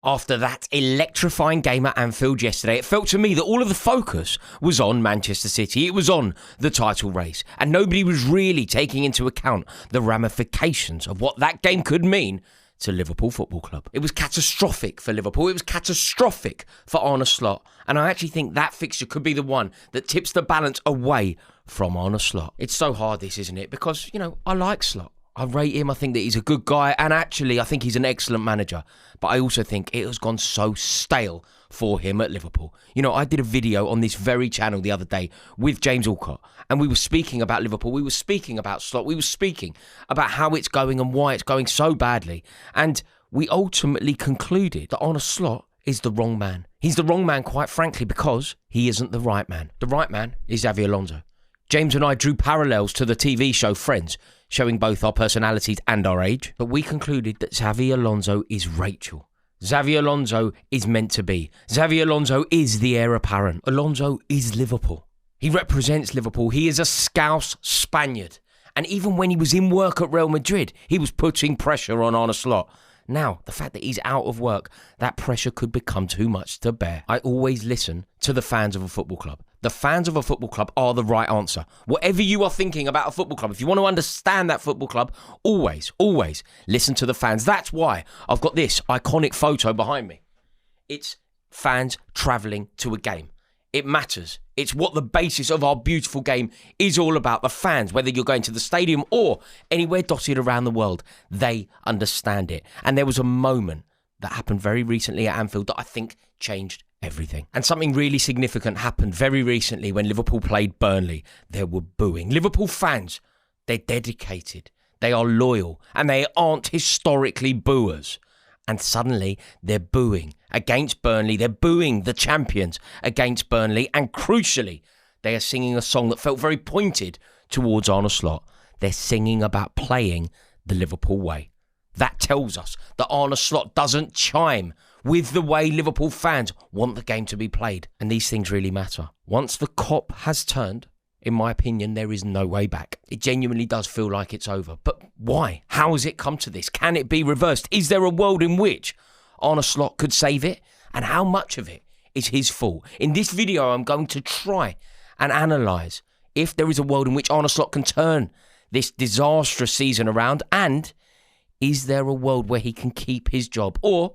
After that electrifying game at Anfield yesterday, it felt to me that all of the focus was on Manchester City. It was on the title race, and nobody was really taking into account the ramifications of what that game could mean to Liverpool Football Club. It was catastrophic for Liverpool. It was catastrophic for Arne Slot. And I actually think that fixture could be the one that tips the balance away from Arne Slot. It's so hard, this, isn't it? Because, I like Slot. I rate him. I think that he's a good guy. And actually, I think he's an excellent manager. But I also think it has gone so stale for him at Liverpool. I did a video on this very channel the other day with James Alcott, and we were speaking about Liverpool. We were speaking about Slot. We were speaking about how it's going and why it's going so badly. And we ultimately concluded that Arne Slot is the wrong man. He's the wrong man, quite frankly, because he isn't the right man. The right man is Xabi Alonso. James and I drew parallels to the TV show Friends, showing both our personalities and our age. But we concluded that Xabi Alonso is Rachel. Xabi Alonso is meant to be. Xabi Alonso is the heir apparent. Alonso is Liverpool. He represents Liverpool. He is a Scouse Spaniard. And even when he was in work at Real Madrid, he was putting pressure on Arne Slot. Now, the fact that he's out of work, that pressure could become too much to bear. I always listen to the fans of a football club. The fans of a football club are the right answer. Whatever you are thinking about a football club, if you want to understand that football club, always listen to the fans. That's why I've got this iconic photo behind me. It's fans travelling to a game. It matters. It's what the basis of our beautiful game is all about. The fans, whether you're going to the stadium or anywhere dotted around the world, they understand it. And there was a moment that happened very recently at Anfield that I think changed everything. And something really significant happened very recently when Liverpool played Burnley. There were booing. Liverpool fans, they're dedicated, they are loyal, and they aren't historically booers. And suddenly they're booing against Burnley. They're booing the champions against Burnley. And crucially, they are singing a song that felt very pointed towards Arne Slot. They're singing about playing the Liverpool way. That tells us that Arne Slot doesn't chime with the way Liverpool fans want the game to be played. And these things really matter. Once the cop has turned, in my opinion, there is no way back. It genuinely does feel like it's over. But why? How has it come to this? Can it be reversed? Is there a world in which Arne Slot could save it? And how much of it is his fault? In this video, I'm going to try and analyse if there is a world in which Arne Slot can turn this disastrous season around, and is there a world where he can keep his job, or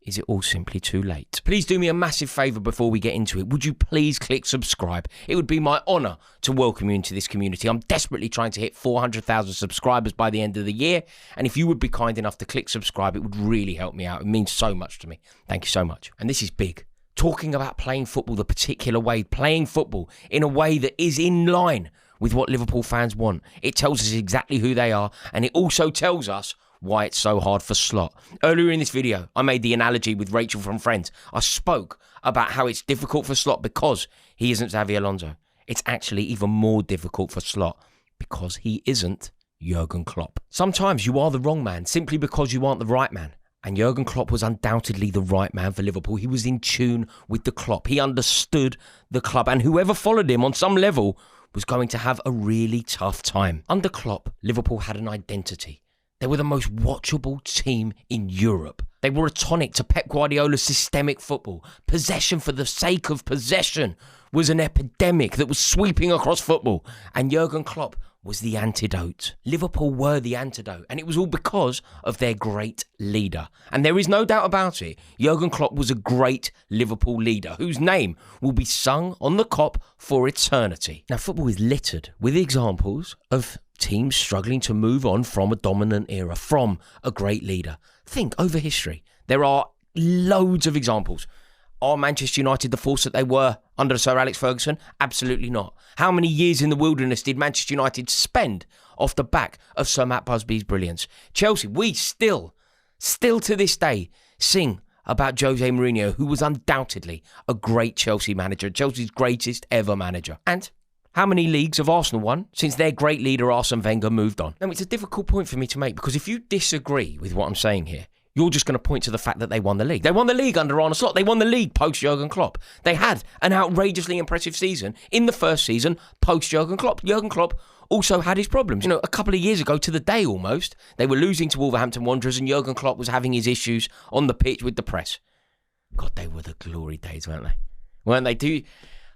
is it all simply too late? Please do me a massive favour before we get into it. Would you please click subscribe? It would be my honour to welcome you into this community. I'm desperately trying to hit 400,000 subscribers by the end of the year. And if you would be kind enough to click subscribe, it would really help me out. It means so much to me. Thank you so much. And this is big. Talking about playing football the particular way, playing football in a way that is in line with what Liverpool fans want. It tells us exactly who they are, and it also tells us why it's so hard for Slot. Earlier in this video, I made the analogy with Rachel from Friends. I spoke about how it's difficult for Slot because he isn't Xabi Alonso. It's actually even more difficult for Slot because he isn't Jurgen Klopp. Sometimes you are the wrong man simply because you aren't the right man. And Jurgen Klopp was undoubtedly the right man for Liverpool. He was in tune with the Klopp. He understood the club, and whoever followed him on some level was going to have a really tough time. Under Klopp, Liverpool had an identity. They were the most watchable team in Europe. They were a tonic to Pep Guardiola's systemic football. Possession for the sake of possession was an epidemic that was sweeping across football. And Jurgen Klopp was the antidote. Liverpool were the antidote. And it was all because of their great leader. And there is no doubt about it. Jurgen Klopp was a great Liverpool leader whose name will be sung on the cop for eternity. Now, football is littered with examples of teams struggling to move on from a dominant era, from a great leader. Think over history. There are loads of examples. Are Manchester United the force that they were under Sir Alex Ferguson? Absolutely not. How many years in the wilderness did Manchester United spend off the back of Sir Matt Busby's brilliance? Chelsea, we still to this day, sing about Jose Mourinho, who was undoubtedly a great Chelsea manager, Chelsea's greatest ever manager. And how many leagues have Arsenal won since their great leader Arsene Wenger moved on? Now, it's a difficult point for me to make because if you disagree with what I'm saying here, you're just going to point to the fact that they won the league. They won the league under Arne Slot. They won the league post-Jurgen Klopp. They had an outrageously impressive season in the first season post-Jurgen Klopp. Jurgen Klopp also had his problems. A couple of years ago to the day almost, they were losing to Wolverhampton Wanderers and Jurgen Klopp was having his issues on the pitch with the press. God, they were the glory days, weren't they? Weren't they?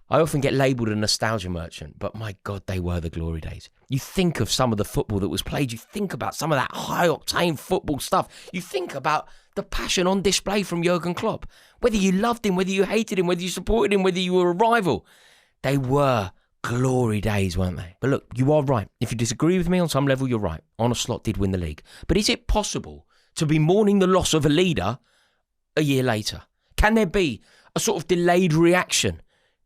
I often get labelled a nostalgia merchant, but my God, they were the glory days. You think of some of the football that was played. You think about some of that high-octane football stuff. You think about the passion on display from Jurgen Klopp. Whether you loved him, whether you hated him, whether you supported him, whether you were a rival. They were glory days, weren't they? But look, you are right. If you disagree with me on some level, you're right. Arne Slot did win the league. But is it possible to be mourning the loss of a leader a year later? Can there be a sort of delayed reaction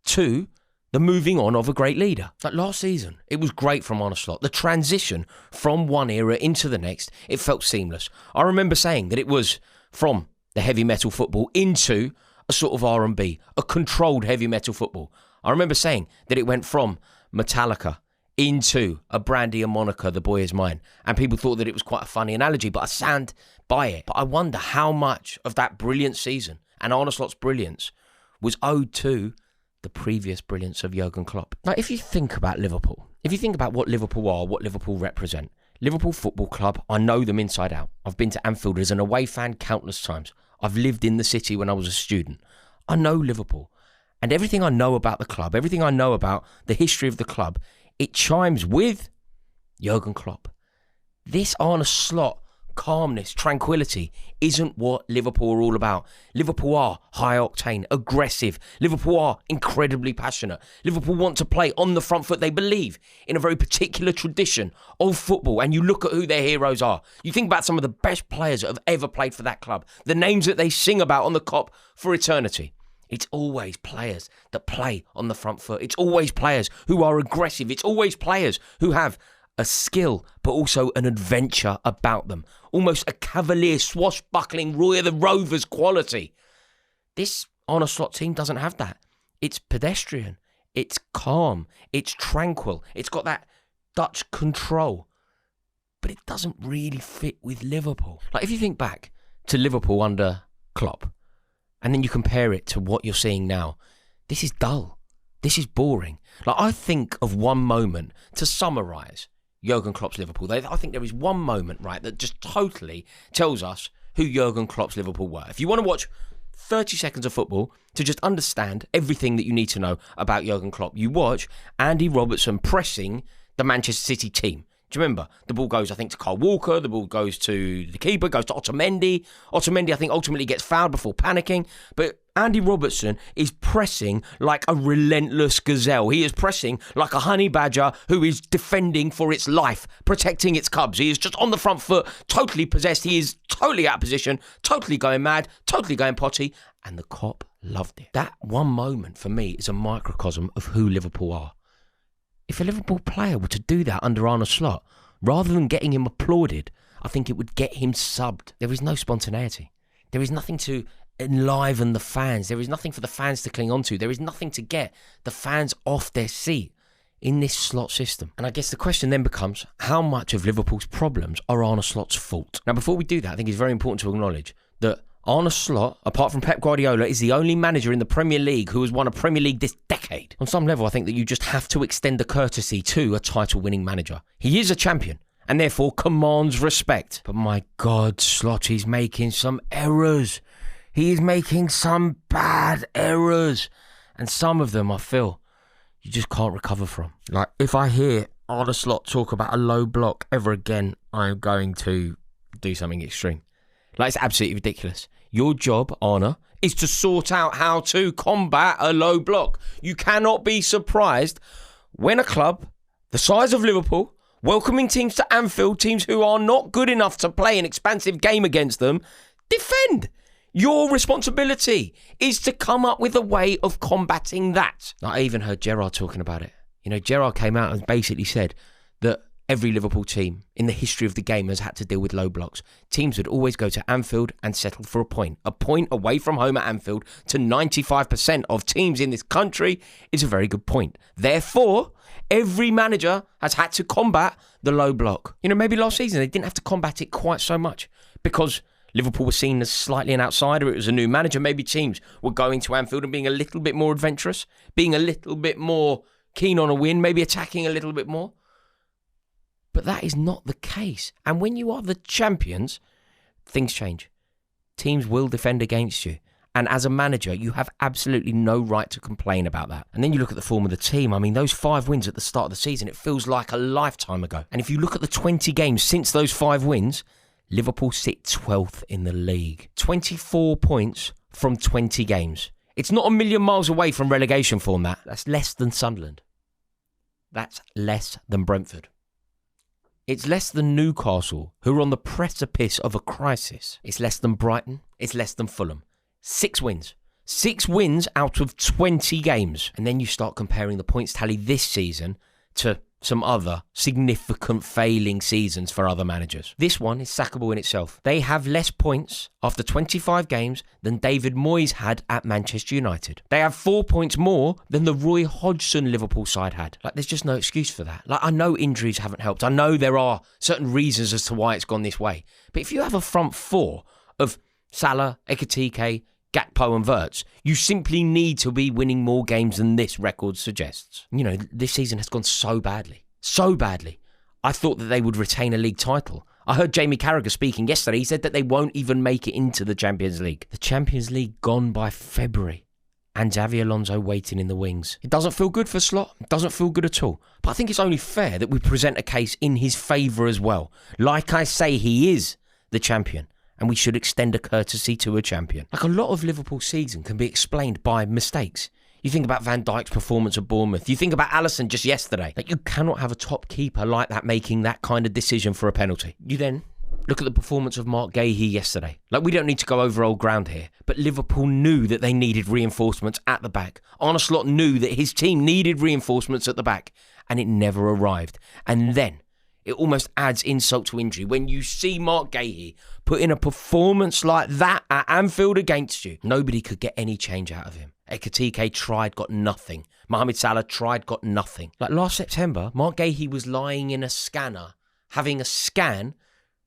to the moving on of a great leader? Like last season, it was great from Arne Slot. The transition from one era into the next, it felt seamless. I remember saying that it was from the heavy metal football into a sort of R&B, a controlled heavy metal football. I remember saying that it went from Metallica into a Brandy and Monica, The Boy Is Mine. And people thought that it was quite a funny analogy, but I stand by it. But I wonder how much of that brilliant season and Arne Slot's brilliance was owed to the previous brilliance of Jurgen Klopp. Now, if you think about Liverpool, if you think about what Liverpool are, what Liverpool represent, Liverpool Football Club, I know them inside out. I've been to Anfield as an away fan countless times. I've lived in the city when I was a student. I know Liverpool. And everything I know about the club, everything I know about the history of the club, it chimes with Jurgen Klopp. This Arne Slot calmness, tranquility isn't what Liverpool are all about. Liverpool are high octane, aggressive. Liverpool are incredibly passionate. Liverpool want to play on the front foot. They believe in a very particular tradition of football. And you look at who their heroes are. You think about some of the best players that have ever played for that club. The names that they sing about on the cop for eternity. It's always players that play on the front foot. It's always players who are aggressive. It's always players who have a skill, but also an adventure about them. Almost a cavalier, swashbuckling Roy of the Rovers quality. This Arne Slot team doesn't have that. It's pedestrian. It's calm. It's tranquil. It's got that Dutch control. But it doesn't really fit with Liverpool. Like if you think back to Liverpool under Klopp, and then you compare it to what you're seeing now, this is dull. This is boring. Like I think of one moment to summarise Jurgen Klopp's Liverpool. I think there is one moment, right, that just totally tells us who Jurgen Klopp's Liverpool were. If you want to watch 30 seconds of football to just understand everything that you need to know about Jurgen Klopp, you watch Andy Robertson pressing the Manchester City team. Do you remember? The ball goes, I think, to Kyle Walker. The ball goes to the keeper, goes to Otamendi. Otamendi, I think, ultimately gets fouled before panicking. But Andy Robertson is pressing like a relentless gazelle. He is pressing like a honey badger who is defending for its life, protecting its cubs. He is just on the front foot, totally possessed. He is totally out of position, totally going mad, totally going potty. And the cop loved it. That one moment for me is a microcosm of who Liverpool are. If a Liverpool player were to do that under Arne Slot, rather than getting him applauded, I think it would get him subbed. There is no spontaneity. There is nothing to enliven the fans. There is nothing for the fans to cling on to. There is nothing to get the fans off their seat in this Slot system. And I guess the question then becomes, how much of Liverpool's problems are Arne Slot's fault? Now, before we do that, I think it's very important to acknowledge that Arne Slot, apart from Pep Guardiola, is the only manager in the Premier League who has won a Premier League this decade. On some level, I think that you just have to extend the courtesy to a title-winning manager. He is a champion and therefore commands respect. But my God, Slot is making some errors. He is making some bad errors. And some of them, I feel, you just can't recover from. Like, if I hear Arne Slot talk about a low block ever again, I'm going to do something extreme. Like, it's absolutely ridiculous. Your job, Arne, is to sort out how to combat a low block. You cannot be surprised when a club the size of Liverpool, welcoming teams to Anfield, teams who are not good enough to play an expansive game against them, defend. Your responsibility is to come up with a way of combating that. I even heard Gerrard talking about it. You know, Gerrard came out and basically said that every Liverpool team in the history of the game has had to deal with low blocks. Teams would always go to Anfield and settle for a point. A point away from home at Anfield to 95% of teams in this country is a very good point. Therefore, every manager has had to combat the low block. You know, maybe last season they didn't have to combat it quite so much because Liverpool was seen as slightly an outsider. It was a new manager. Maybe teams were going to Anfield and being a little bit more adventurous, being a little bit more keen on a win, maybe attacking a little bit more. But that is not the case. And when you are the champions, things change. Teams will defend against you. And as a manager, you have absolutely no right to complain about that. And then you look at the form of the team. I mean, those 5 wins at the start of the season, it feels like a lifetime ago. And if you look at the 20 games since those 5 wins, Liverpool sit 12th in the league. 24 points from 20 games. It's not a million miles away from relegation form, that. That's less than Sunderland. That's less than Brentford. It's less than Newcastle, who are on the precipice of a crisis. It's less than Brighton. It's less than Fulham. 6 wins. 6 wins out of 20 games. And then you start comparing the points tally this season to some other significant failing seasons for other managers. This one is sackable in itself. They have less points after 25 games than David Moyes had at Manchester United. They have 4 points more than the Roy Hodgson Liverpool side had. Like, there's just no excuse for that. Like, I know injuries haven't helped. I know there are certain reasons as to why it's gone this way. But if you have a front four of Salah, Ekitike, Gakpo and Wirtz, you simply need to be winning more games than this record suggests. You know, this season has gone so badly. So badly. I thought that they would retain a league title. I heard Jamie Carragher speaking yesterday. He said that they won't even make it into the Champions League. The Champions League gone by February. And Xabi Alonso waiting in the wings. It doesn't feel good for Slot. It doesn't feel good at all. But I think it's only fair that we present a case in his favour as well. Like I say, he is the champion. And we should extend a courtesy to a champion. Like, a lot of Liverpool's season can be explained by mistakes. You think about Van Dijk's performance at Bournemouth. You think about Alisson just yesterday. Like, you cannot have a top keeper like that making that kind of decision for a penalty. You then look at the performance of Mark Gahey yesterday. Like, we don't need to go over old ground here, but Liverpool knew that they needed reinforcements at the back. Arne Slot knew that his team needed reinforcements at the back, and it never arrived. And then it almost adds insult to injury when you see Mark Gahey put in a performance like that at Anfield against you. Nobody could get any change out of him. Ekitike tried, got nothing. Mohamed Salah tried, got nothing. Like, last September, Mark Gahey was lying in a scanner, having a scan,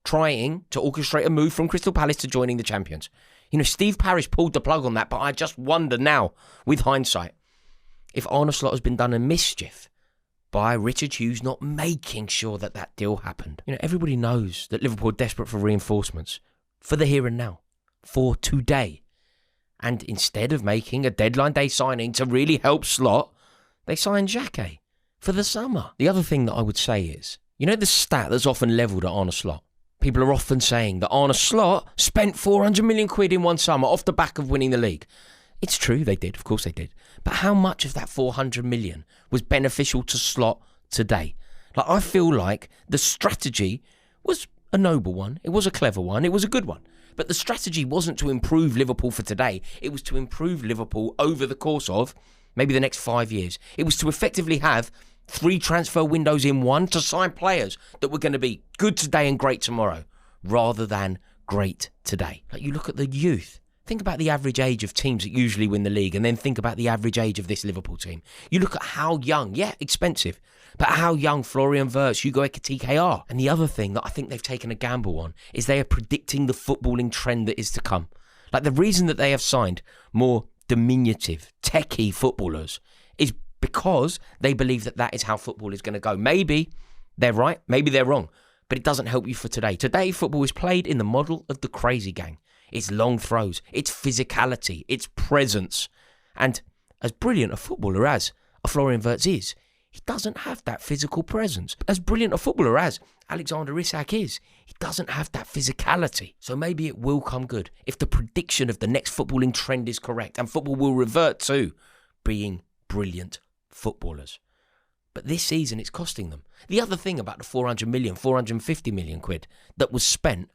trying to orchestrate a move from Crystal Palace to joining the champions. You know, Steve Parish pulled the plug on that, but I just wonder now, with hindsight, if Arne Slot has been done a mischief by Richard Hughes not making sure that that deal happened. You know, everybody knows that Liverpool are desperate for reinforcements, for the here and now, for today. And instead of making a deadline day signing to really help Slot, they signed Xhaka for the summer. The other thing that I would say is, you know the stat that's often levelled at Arne Slot? People are often saying that Arne Slot spent 400 million quid in one summer off the back of winning the league. It's true, they did. Of course they did. But how much of that 400 million was beneficial to Slot today? Like, I feel like the strategy was a noble one. It was a clever one. It was a good one. But the strategy wasn't to improve Liverpool for today. It was to improve Liverpool over the course of maybe the next 5 years. It was to effectively have 3 transfer windows in one to sign players that were going to be good today and great tomorrow, rather than great today. Like, you look at the youth. Think about the average age of teams that usually win the league, and then think about the average age of this Liverpool team. You look at how young, yeah, expensive, but how young Florian Wirtz, Hugo Ekitike are. And the other thing that I think they've taken a gamble on is they are predicting the footballing trend that is to come. Like, the reason that they have signed more diminutive, techie footballers is because they believe that that is how football is going to go. Maybe they're right, maybe they're wrong, but it doesn't help you for today. Today, football is played in the model of the crazy gang. It's long throws, it's physicality, it's presence. And as brilliant a footballer as a Florian Wirtz is, he doesn't have that physical presence. As brilliant a footballer as Alexander Isak is, he doesn't have that physicality. So maybe it will come good if the prediction of the next footballing trend is correct and football will revert to being brilliant footballers. But this season, it's costing them. The other thing about the 400 million, 450 million quid that was spent,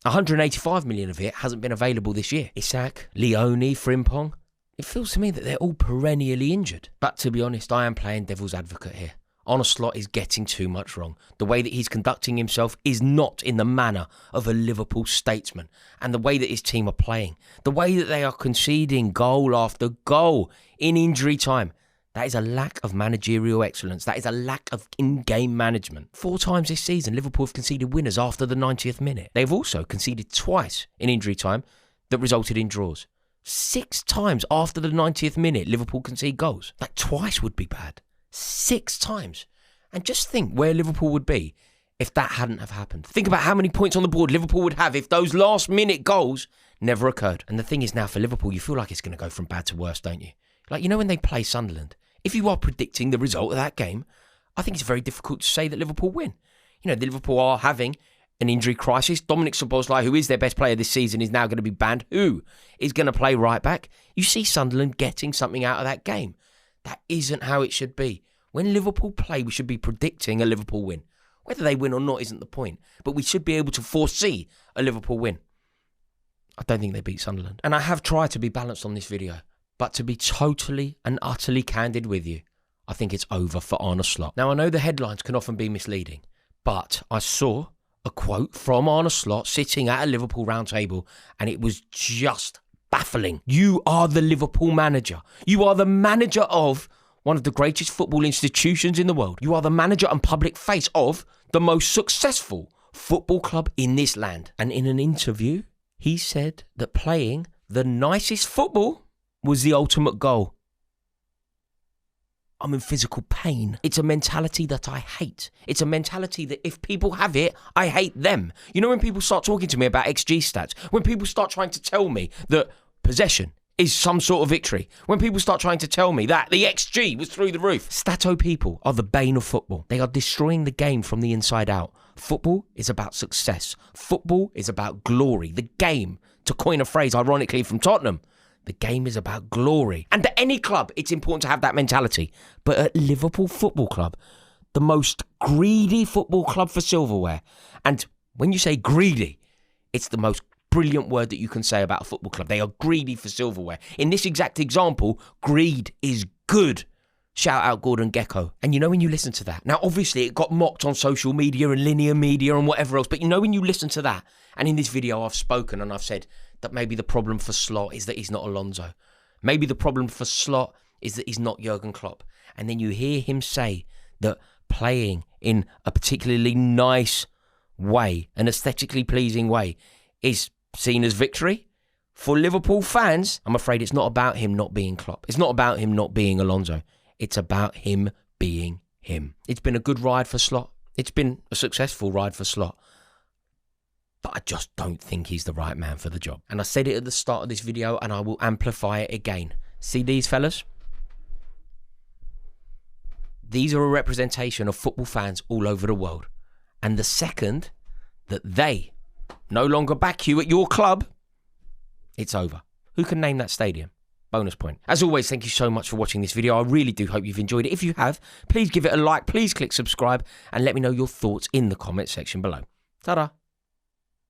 185 million of it hasn't been available this year. Isak, Leone, Frimpong. It feels to me that they're all perennially injured. But to be honest, I am playing devil's advocate here. Arne Slot is getting too much wrong. The way that he's conducting himself is not in the manner of a Liverpool statesman. And the way that his team are playing, the way that they are conceding goal after goal in injury time, that is a lack of managerial excellence. That is a lack of in-game management. 4 times this season, Liverpool have conceded winners after the 90th minute. They've also conceded twice in injury time that resulted in draws. 6 times after the 90th minute, Liverpool concede goals. Like, twice would be bad. 6 times. And just think where Liverpool would be if that hadn't have happened. Think about how many points on the board Liverpool would have if those last-minute goals never occurred. And the thing is now for Liverpool, you feel like it's going to go from bad to worse, don't you? Like, you know when they play Sunderland, if you are predicting the result of that game, I think it's very difficult to say that Liverpool win. You know, Liverpool are having an injury crisis. Dominic Szoboszlai, who is their best player this season, is now going to be banned. Who is going to play right back? You see Sunderland getting something out of that game. That isn't how it should be. When Liverpool play, we should be predicting a Liverpool win. Whether they win or not isn't the point, but we should be able to foresee a Liverpool win. I don't think they beat Sunderland. And I have tried to be balanced on this video, but to be totally and utterly candid with you, I think it's over for Arne Slot. Now, I know the headlines can often be misleading, but I saw a quote from Arne Slot sitting at a Liverpool round table, and it was just baffling. You are the Liverpool manager. You are the manager of one of the greatest football institutions in the world. You are the manager and public face of the most successful football club in this land. And in an interview, he said that playing the nicest football was the ultimate goal. I'm in physical pain. It's a mentality that I hate. It's a mentality that if people have it, I hate them. You know when people start talking to me about XG stats, when people start trying to tell me that possession is some sort of victory, when people start trying to tell me that the XG was through the roof. Stato people are the bane of football. They are destroying the game from the inside out. Football is about success. Football is about glory. The game, to coin a phrase ironically from Tottenham, the game is about glory. And at any club, it's important to have that mentality. But at Liverpool Football Club, the most greedy football club for silverware. And when you say greedy, it's the most brilliant word that you can say about a football club. They are greedy for silverware. In this exact example, greed is good. Shout out Gordon Gekko. And you know when you listen to that, now obviously it got mocked on social media and linear media and whatever else, but you know when you listen to that, and in this video I've spoken and I've said that maybe the problem for Slot is that he's not Alonso. Maybe the problem for Slot is that he's not Jurgen Klopp. And then you hear him say that playing in a particularly nice way, an aesthetically pleasing way, is seen as victory. For Liverpool fans, I'm afraid it's not about him not being Klopp. It's not about him not being Alonso. It's about him being him. It's been a good ride for Slot. It's been a successful ride for Slot. But I just don't think he's the right man for the job. And I said it at the start of this video, and I will amplify it again. See these fellas? These are a representation of football fans all over the world. And the second that they no longer back you at your club, it's over. Who can name that stadium? Bonus point. As always, thank you so much for watching this video. I really do hope you've enjoyed it. If you have, please give it a like, please click subscribe, and let me know your thoughts in the comment section below. Ta-da!